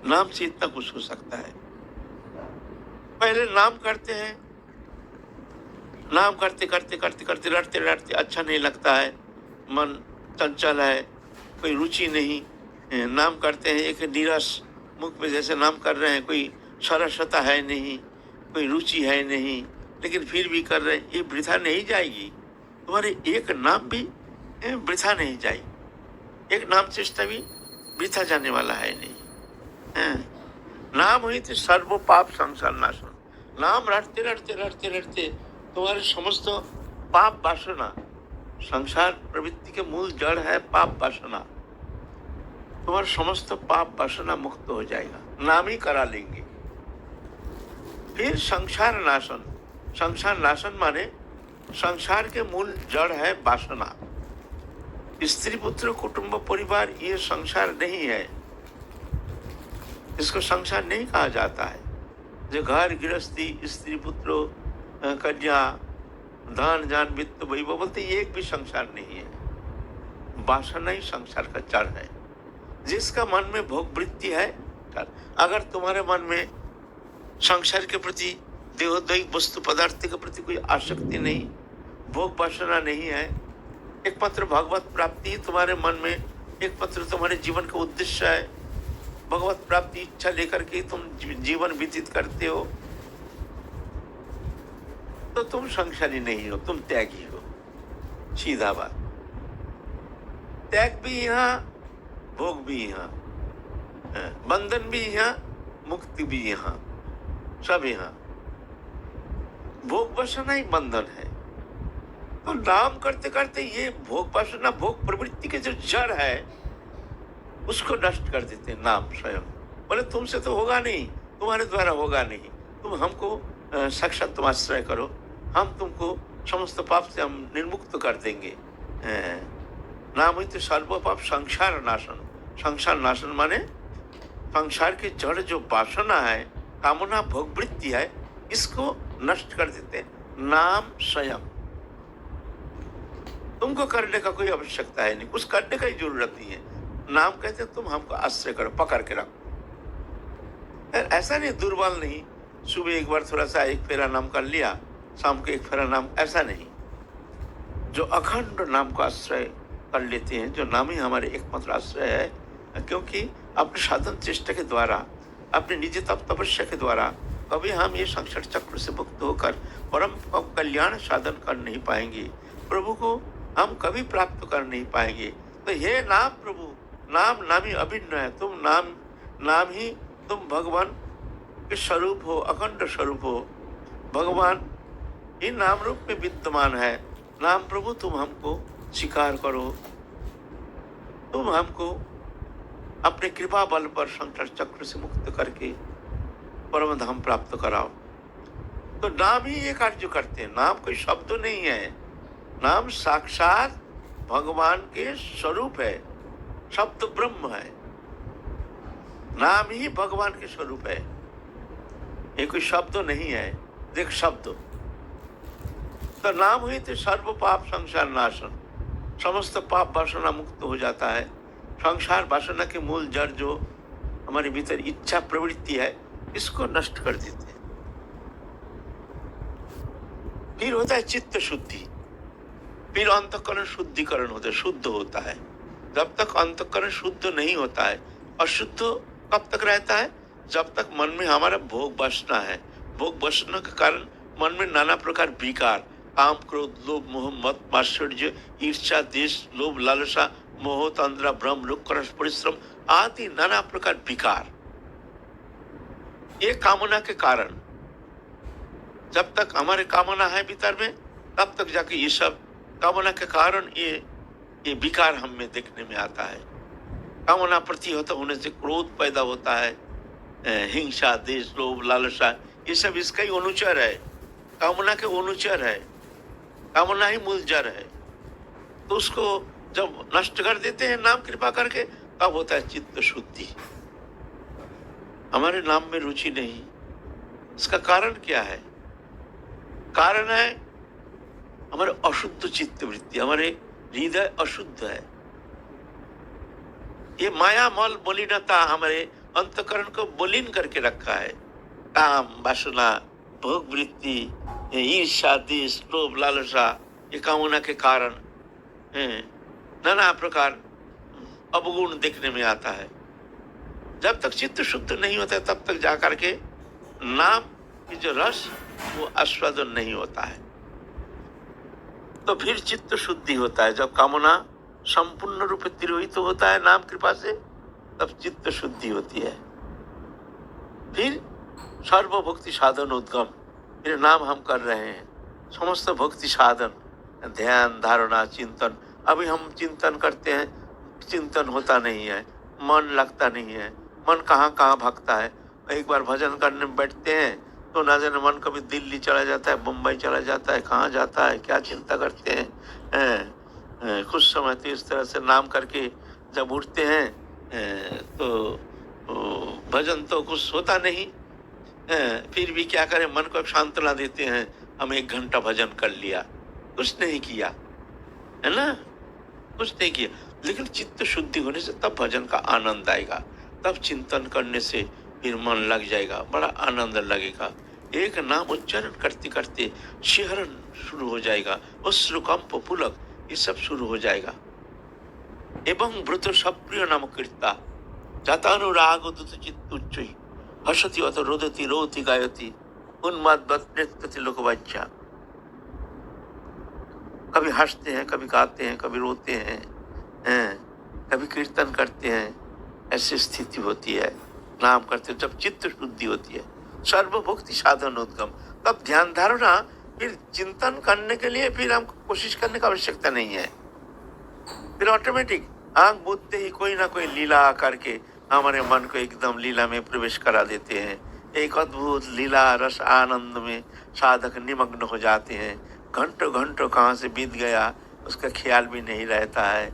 नाम से इतना कुछ हो सकता है। पहले नाम करते हैं, नाम करते करते करते करते रटते रटते अच्छा नहीं लगता है, मन चंचल है, कोई रुचि नहीं। नाम करते हैं एक नीरस, मुख पे जैसे नाम कर रहे हैं, कोई सरसता है नहीं, कोई रुचि है नहीं, लेकिन फिर भी कर रहे हैं, ये वृथा नहीं जाएगी। तुम्हारे एक नाम भी वृथा नहीं जाएगी, एक नाम चेष्टा भी वृथा जाने वाला है नहीं। नाम हुई थी सर्व पाप संसार नाशन। नाम रटते रटते रटते रटते तुम्हारे समस्त पाप वासना, संसार प्रवृत्ति के मूल जड़ है पाप वासना, तुम्हारा समस्त पाप वासना मुक्त हो जाएगा, नाम ही करा लेंगे। फिर संसार नाशन, संसार नाशन माने संसार के मूल जड़ है वासना। स्त्री पुत्र कुटुंब परिवार ये संसार नहीं है, इसको संसार नहीं कहा जाता है। जो घर गृहस्थी स्त्री पुत्र कन्या धन जान वित्त वैभव बोलते ये एक भी संसार नहीं है, वासना ही संसार का जड़ है। जिसका मन में भोग वृत्ति है, अगर तुम्हारे मन में संसार के प्रति देहोदैहिक वस्तु पदार्थ के प्रति कोई आसक्ति नहीं, भोग वासना नहीं है, एकमात्र भगवत प्राप्ति तुम्हारे मन में, एकमात्र तुम्हारे जीवन का उद्देश्य है, भगवत प्राप्ति इच्छा लेकर के तुम जीवन व्यतीत करते हो, तो तुम संसारी नहीं हो, तुम त्यागी हो। सीधा बात, त्याग भी यहाँ, भोग भी यहाँ, बंधन भी यहाँ, मुक्ति भी यहाँ, सब यहाँ। भोग वासना ही बंधन है। तो नाम करते करते ये भोग वासना, भोग प्रवृत्ति के जो जड़ है उसको नष्ट कर देते नाम स्वयं। बोले तुमसे तो होगा नहीं, तुम्हारे द्वारा होगा नहीं, तुम हमको साक्षात तुम आश्रय करो, हम तुमको समस्त पाप से हम निर्मुक्त कर देंगे। नाम हुई तो सर्व पाप संसार नाशन। संसार नाशन माने संसार के जड़ जो वासना है, कामना भोग वृत्ति है, इसको नष्ट कर देते नाम स्वयं। तुमको करने का कोई आवश्यकता है नहीं, कुछ करने का ही जरूरत नहीं है। नाम कहते तुम हमको आश्रय करो, पकड़ के रखो। ऐसा नहीं दुर्बल नहीं, सुबह एक बार थोड़ा सा एक फेरा नाम कर लिया, शाम को एक फेरा नाम, ऐसा नहीं। जो अखंड नाम को आश्रय कर लेते हैं, जो नाम ही हमारे एकमात्र आश्रय है, क्योंकि अपने साधन चेष्टा के द्वारा, अपने निज तप तपस्या के द्वारा कभी हम ये संसार चक्र से मुक्त होकर परम कल्याण साधन कर नहीं पाएंगे, प्रभु को हम कभी प्राप्त कर नहीं पाएंगे। तो हे नाम प्रभु, नाम नाम ही अभिन्न है, तुम नाम नाम ही तुम भगवान के स्वरूप हो, अखंड स्वरूप हो। भगवान ही नाम रूप में विद्यमान है। नाम प्रभु तुम हमको स्वीकार करो, तुम हमको अपने कृपा बल पर संसार चक्र से मुक्त करके परम धाम प्राप्त कराओ। तो नाम ही ये कार्य करते हैं, नाम कोई शब्द नहीं है, नाम साक्षात भगवान के स्वरूप है, शब्द ब्रह्म है, नाम ही भगवान के स्वरूप है, ये कोई शब्द नहीं है। देख शब्द तो नाम हुई तो सर्व पाप संसार नाशन, समस्त पाप वासना मुक्त हो जाता है। संसार वासना के मूल जड़ जो हमारे भीतर इच्छा प्रवृत्ति है, इसको नष्ट कर देते हैं। फिर होता है चित्त शुद्धि, फिर अंतःकरण शुद्धिकरण होता है, शुद्ध होता है। जब तक अंतःकरण शुद्ध नहीं होता है, अशुद्ध कब तक रहता है? जब तक मन में हमारा भोग वासना है। भोग वासना के कारण मन में नाना प्रकार विकार, काम क्रोध लोभ मोह मत मात्सर्य ईर्ष्या देश लोभ लालसा मोह तंद्रा भ्रम रुख रस परिश्रम आदि नाना प्रकार विकार, ये कामना के कारण। जब तक हमारे कामना है भीतर में, तब तक जाके ये सब कामना के कारण ये विकार हम में देखने में आता है। कामना प्रतिहत होने से क्रोध पैदा होता है, हिंसा देश लोभ लालसा, ये सब इसका ही अनुचर है, कामना के अनुचर है, कामना ही मूल जड़ है। तो उसको जब नष्ट कर देते हैं नाम कृपा करके, तब होता है चित्त शुद्धि। हमारे नाम में रुचि नहीं, इसका कारण क्या है? कारण है हमारे अशुद्ध चित्त वृत्ति, हमारे हृदय अशुद्ध है। ये माया मल मलिनता हमारे अंतकरण को मलिन करके रखा है। काम, वासना, भोग वृत्ति, ईर्ष्या, द्वेष, लोभ, लालसा, ये कामना के कारण नाना प्रकार अवगुण देखने में आता है। जब तक चित्त शुद्ध नहीं होता है तब तक जाकर के नाम की जो रस वो आस्वादन नहीं होता है। तो फिर चित्त शुद्धि होता है जब कामना संपूर्ण रूप से तिरोहित तो होता है नाम कृपा से, तब चित्त शुद्धि होती है। फिर सर्वभक्ति साधन उद्गम, फिर नाम हम कर रहे हैं, समस्त भक्ति साधन, ध्यान, धारणा, चिंतन। अभी हम चिंतन करते हैं, चिंतन होता नहीं है, मन लगता नहीं है, मन कहाँ कहाँ भागता है। एक बार भजन करने बैठते हैं तो ना जाने मन कभी दिल्ली चला जाता है, मुंबई चला जाता है, कहाँ जाता है, क्या चिंता करते हैं। कुछ समय तो इस तरह से नाम करके जब उठते हैं तो भजन तो कुछ होता नहीं। फिर भी क्या करें, मन को सांत्वना देते हैं, हम 1 घंटा भजन कर लिया, कुछ नहीं किया, है ना, कुछ नहीं किया। लेकिन चित्त शुद्धि होने से तब भजन का आनंद आएगा, तब चिंतन करने से फिर मन लग जाएगा, बड़ा आनंद लगेगा। एक नाम उच्चारण करते करते शिहरण शुरू हो जाएगा, अश्रुकंप, पुलक, ये सब शुरू हो जाएगा। एवं व्रत सप्रिय नाम कीर्ता जातानुराग उदित चित्त उच्चई हसति अथ रोदति रोति गायति उन्माद नृत्यति लोकवाच्या। कभी हंसते हैं, कभी गाते हैं, कभी रोते हैं, कभी कीर्तन करते हैं, ऐसी स्थिति होती है नाम करते जब चित्त शुद्धि होती है। सर्वभक्ति साधन उद्गम, तब ध्यान धारणा, फिर चिंतन करने के लिए फिर हमको कोशिश करने की आवश्यकता नहीं है। फिर ऑटोमेटिक आंख बूझते ही कोई ना कोई लीला करके हमारे मन को एकदम लीला में प्रवेश करा देते हैं। एक अद्भुत लीला रस आनंद में साधक निमग्न हो जाते हैं। घंटों घंटों कहाँ से बीत गया उसका ख्याल भी नहीं रहता है।